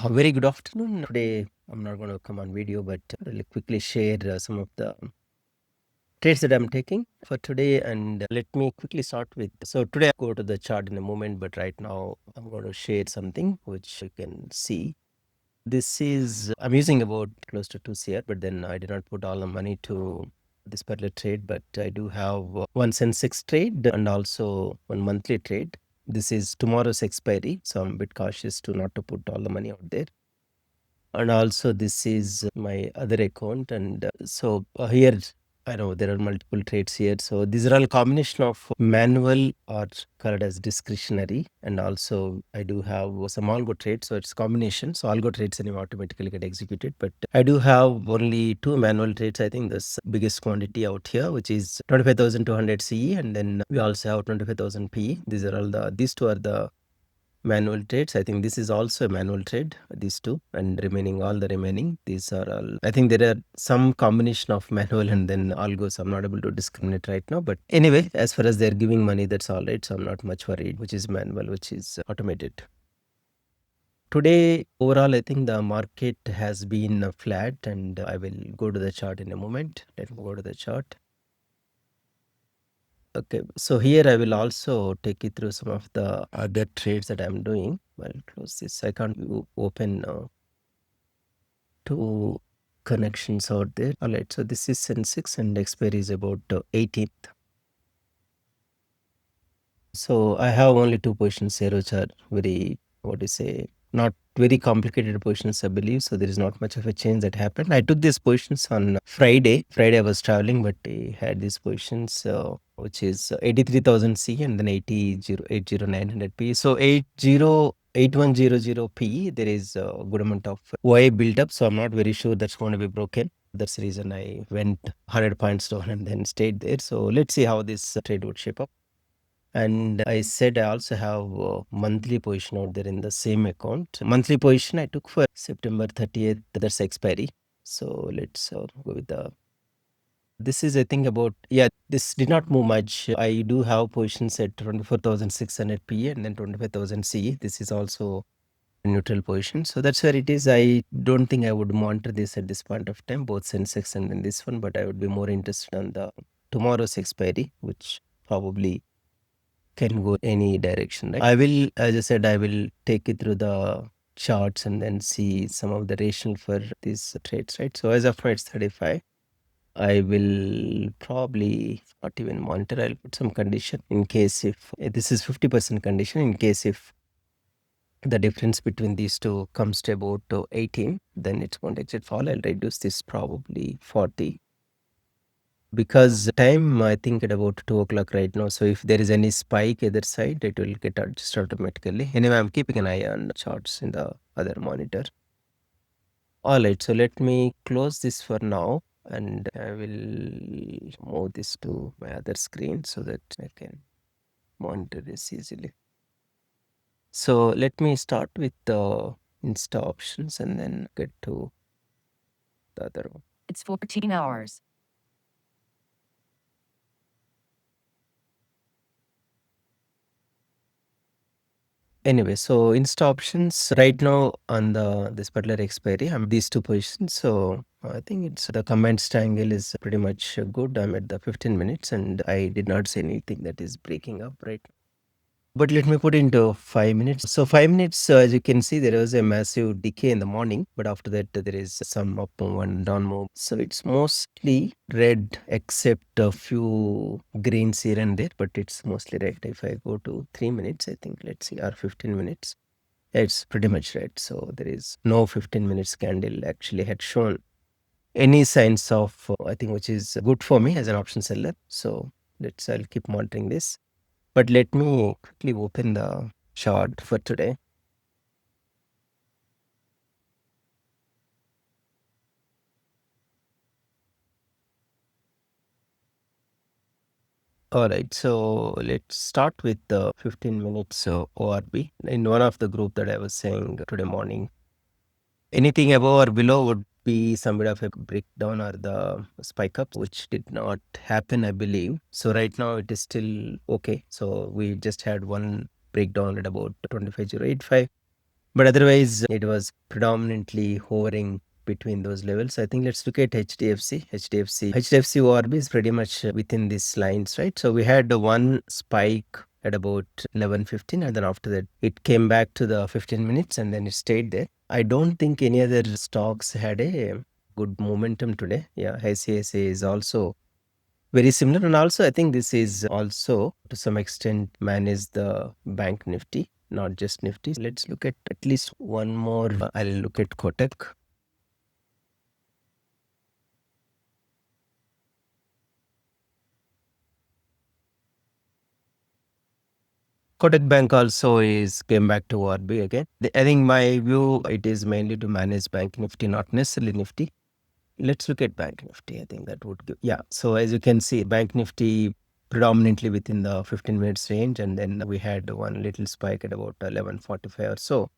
A very good afternoon. Today, I'm not going to come on video, but I'll quickly share some of the trades that I'm taking for today. And let me quickly start with. So today, I go to the chart in a moment, but right now, I'm going to share something which you can see. This is, I'm using about close to 2 CR, but then I did not put all the money to this particular trade, but I do have one Sensex trade and also one monthly trade. This is tomorrow's expiry, so I'm a bit cautious to not to put all the money out there. And also this is my other account, and here I know there are multiple trades here, so these are all combination of manual or called as discretionary, and also I do have some algo trades, so it's combination. So algo trades anyway automatically get executed, but I do have only 2 manual trades. I think this biggest quantity out here, which is 25,200 CE, and then we also have 25,000 PE. These two are the manual trades. I think this is also a manual trade, these two, and all the remaining, these are all, I think there are some combination of manual and then algos. I'm not able to discriminate right now, but anyway, as far as they're giving money, that's all right. So I'm not much worried, which is manual, which is automated. Today, overall, I think the market has been flat, and I will go to the chart in a moment. Let me go to the chart. Okay, so here I will also take you through some of the other trades that I'm doing. I'll close this. I can't open two connections out there. All right, so this is Sensex and expiry is about 18th. So I have only 2 positions here, which are very, what do you say, not very complicated positions, I believe. So there is not much of a change that happened. I took these positions on Friday. Friday I was traveling, but I had these positions, which is 83,000 C and then 80,900 P. So 8100 P, there is a good amount of OI built up. So I'm not very sure that's going to be broken. That's the reason I went 100 points down and then stayed there. So let's see how this trade would shape up. And I said I also have a monthly position out there in the same account. Monthly position I took for September 30th, that's expiry. So let's go with this is I think about, this did not move much. I do have positions at 24,600 PE and then 25,000 CE. This is also a neutral position. So that's where it is. I don't think I would monitor this at this point of time, both Sensex and then this one, but I would be more interested on the tomorrow's expiry, which probably can go any direction, right? I will, as I said, I will take you through the charts and then see some of the rationale for these trades, right? So as of now, it's 35. I will probably not even monitor. I'll put some condition in case if this is 50% condition, in case if the difference between these two comes to about 18, then it's going to exit fall. I'll reduce this probably 40. Because the time I think at about 2 o'clock right now. So if there is any spike either side, it will get adjusted automatically. Anyway, I'm keeping an eye on charts in the other monitor. All right, so let me close this for now, and I will move this to my other screen so that I can monitor this easily. So let me start with the Insta options and then get to the other one. It's 14 hours. Anyway, so Insta options right now on this particular expiry, I'm these 2 positions. So I think it's the combined triangle is pretty much good. I'm at the 15 minutes and I did not see anything that is breaking up right now. But let me put into 5 minutes. So 5 minutes, as you can see, there was a massive decay in the morning, but after that there is some up move and down move. So it's mostly red except a few greens here and there, but it's mostly red. If I go to 3 minutes, I think, let's see, or 15 minutes, it's pretty much red. So there is no 15 minutes candle actually had shown any signs of, I think, which is good for me as an option seller. So I'll keep monitoring this. But let me quickly open the chart for today. All right, so let's start with the 15 minutes ORB. In one of the group that I was saying today morning, anything above or below would be some bit of a breakdown or the spike up, which did not happen, I believe. So right now it is still okay. So we just had one breakdown at about 25,085. But otherwise, it was predominantly hovering between those levels. I think let's look at HDFC. HDFC ORB is pretty much within these lines, right? So we had one spike at about 11:15, and then after that, it came back to the 15 minutes and then it stayed there. I don't think any other stocks had a good momentum today. Yeah, ICICI is also very similar. And also, I think this is also to some extent manage the bank Nifty, not just Nifty. Let's look at least one more. I'll look at Kotak. Kotak Bank also is came back to ORB again. I think my view, it is mainly to manage bank Nifty, not necessarily Nifty. Let's look at Bank Nifty. I think that would give. Yeah. So as you can see, Bank Nifty predominantly within the 15 minutes range. And then we had one little spike at about 11:45 or so.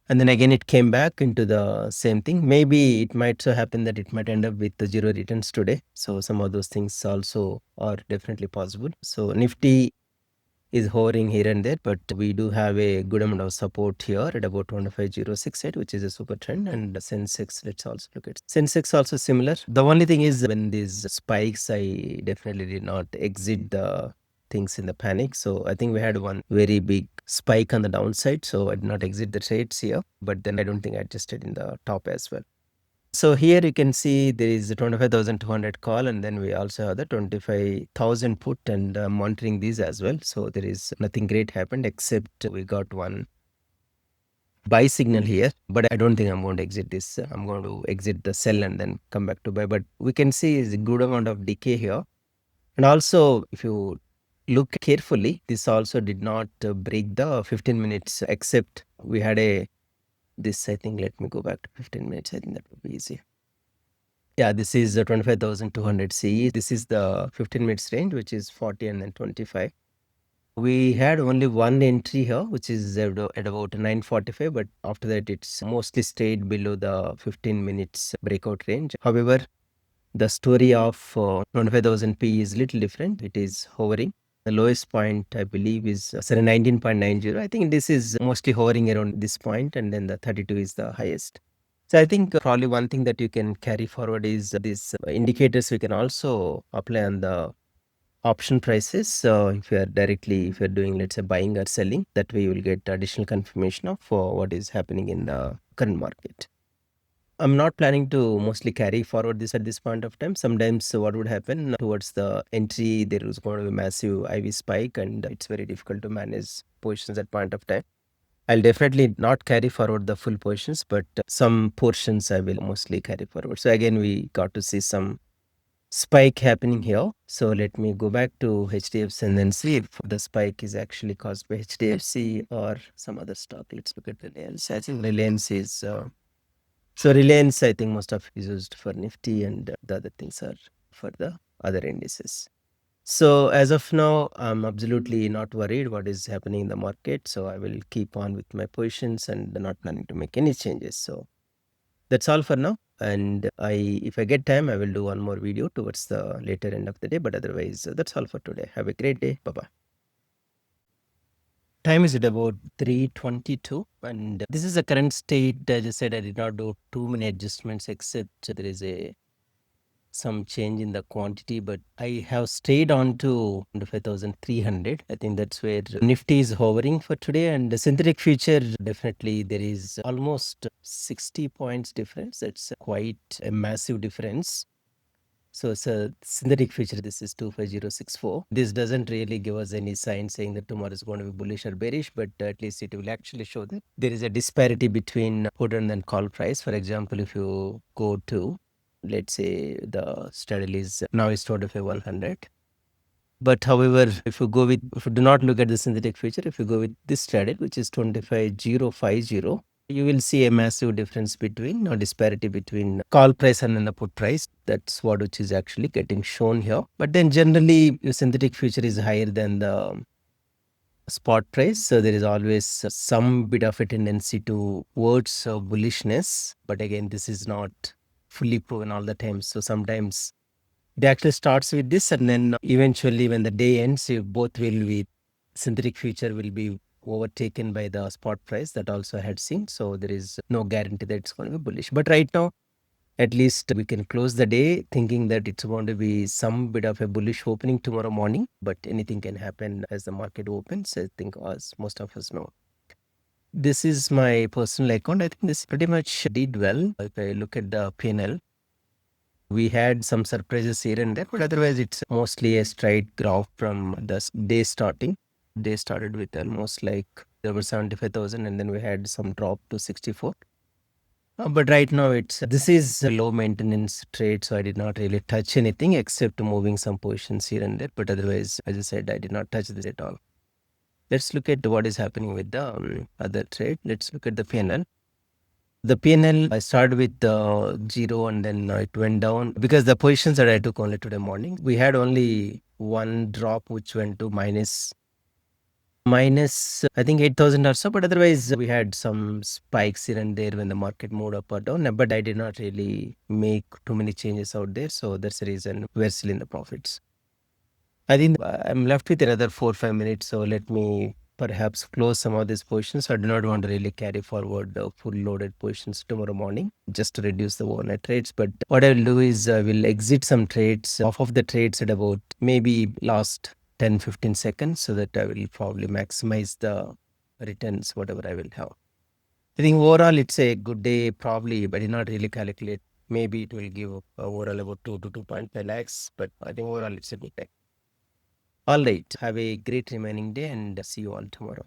And then again, it came back into the same thing. Maybe it might so happen that it might end up with the zero returns today. So some of those things also are definitely possible. So Nifty is hovering here and there, but we do have a good amount of support here at about 25,068, which is a super trend. And Sensex, let's also look at Sensex, also similar. The only thing is when these spikes, I definitely did not exit the things in the panic. So I think we had one very big spike on the downside. So I did not exit the trades here, but then I don't think I adjusted in the top as well. So here you can see there is a 25,200 call, and then we also have the 25,000 put, and monitoring these as well. So there is nothing great happened except we got one buy signal here, but I don't think I'm going to exit this. I'm going to exit the sell and then come back to buy. But we can see is a good amount of decay here. And also, if you look carefully, this also did not break the 15 minutes, except we had this, I think, let me go back to 15 minutes. I think that would be easy. Yeah, this is the 25,200 CE. This is the 15 minutes range, which is 40 and then 25. We had only one entry here, which is at about 9:45, but after that, it's mostly stayed below the 15 minutes breakout range. However, the story of 25,000 P is little different. It is hovering. The lowest point, I believe, is 19.90. I think this is mostly hovering around this point, and then the 32 is the highest. So I think probably one thing that you can carry forward is these indicators we can also apply on the option prices. So if you're doing, let's say, buying or selling, that way you will get additional confirmation of what is happening in the current market. I'm not planning to mostly carry forward this at this point of time. Sometimes what would happen towards the entry, there is going to be massive IV spike, and it's very difficult to manage positions at point of time. I'll definitely not carry forward the full positions, but some portions I will mostly carry forward. So again, we got to see some spike happening here. So let me go back to HDFC and then see if the spike is actually caused by HDFC or some other stock. Let's look at Reliance. I think Reliance is so Reliance, I think most of it is used for Nifty, and the other things are for the other indices. So as of now, I'm absolutely not worried what is happening in the market. So I will keep on with my positions and not planning to make any changes. So that's all for now. And if I get time, I will do one more video towards the later end of the day. But otherwise, that's all for today. Have a great day. Bye-bye. Time is at about 3:22, and this is the current state. As I said, I did not do too many adjustments, except there is some change in the quantity, but I have stayed on to 25,300. I think that's where Nifty is hovering for today, and the synthetic future, definitely there is almost 60 points difference. That's quite a massive difference. So it's a synthetic future. This is 25064. This doesn't really give us any sign saying that tomorrow is going to be bullish or bearish, but at least it will actually show that there is a disparity between put and then call price. For example, if you go to, let's say, the straddle is now is 25,100. But however, if you do not look at the synthetic future, if you go with this straddle, which is 25,050, you will see a massive difference between or disparity between call price and then the put price. That's what which is actually getting shown here. But then generally, the synthetic future is higher than the spot price. So there is always some bit of a tendency towards bullishness. But again, this is not fully proven all the time. So sometimes it actually starts with this, and then eventually when the day ends, you both will be synthetic future will be overtaken by the spot price that also I had seen. So there is no guarantee that it's going to be bullish. But right now, at least we can close the day thinking that it's going to be some bit of a bullish opening tomorrow morning, but anything can happen as the market opens, I think, as most of us know. This is my personal account. I think this pretty much did well. If I look at the P&L, we had some surprises here and there, but otherwise it's mostly a straight graph from the day starting. Day started with almost like there were 75,000 and then we had some drop to 64. But right now this is a low maintenance trade, so I did not really touch anything except moving some positions here and there. But otherwise, as I said, I did not touch this at all. Let's look at what is happening with the other trade. Let's look at the P&L. The P&L, I started with 0 and then it went down because the positions that I took only today morning, we had only one drop which went to minus I think 8,000 or so, but otherwise we had some spikes here and there when the market moved up or down, but I did not really make too many changes out there. So that's the reason we're still in the profits. I think I'm left with another 4-5 minutes. So let me perhaps close some of these positions. I do not want to really carry forward the full loaded positions tomorrow morning just to reduce the overnight trades. But what I will do is I will exit some trades off of the trades at about maybe last 10-15 seconds so that I will probably maximize the returns, whatever I will have. I think overall it's a good day, probably, but I did not really calculate. Maybe it will give overall about 2 to 2.5 lakhs, but I think overall it's a good day. All right. Have a great remaining day and see you all tomorrow.